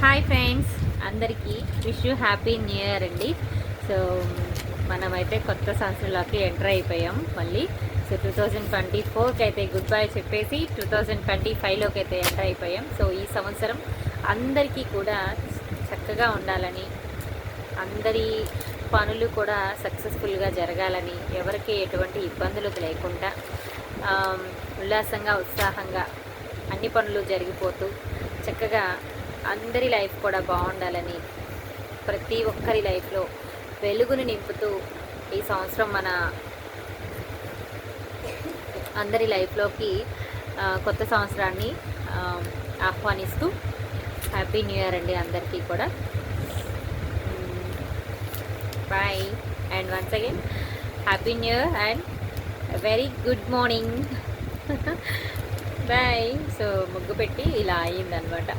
Hi friends, అందరికీ wish you happy new year అండి. So మనమైతే కొత్త సంవత్సరంలోకి ఎంటర్ అయిపోయాం మళ్ళీ. సో 2024కి అయితే గుడ్ బై చెప్పేసి 2025లోకి అయితే ఎంటర్ అయిపోయాం. సో ఈ సంవత్సరం అందరికీ కూడా చక్కగా ఉండాలని, అందరి పనులు కూడా సక్సెస్ఫుల్గా జరగాలని, ఎవరికి ఎటువంటి ఇబ్బందులు లేకుండా ఉల్లాసంగా ఉత్సాహంగా అన్ని పనులు జరిగిపోతూ చక్కగా అందరి లైఫ్ కూడా బాగుండాలని, ప్రతి ఒక్కరి లైఫ్లో వెలుగుని నింపుతూ ఈ సంవత్సరం మన అందరి లైఫ్లోకి కొత్త సంవత్సరాన్ని ఆహ్వానిస్తూ హ్యాపీ న్యూ ఇయర్ అండి అందరికీ కూడా. Bye and once again happy new year and very good morning. Bye. So ముగ్గు పెట్టి ఇలా అయ్యిందనమాట.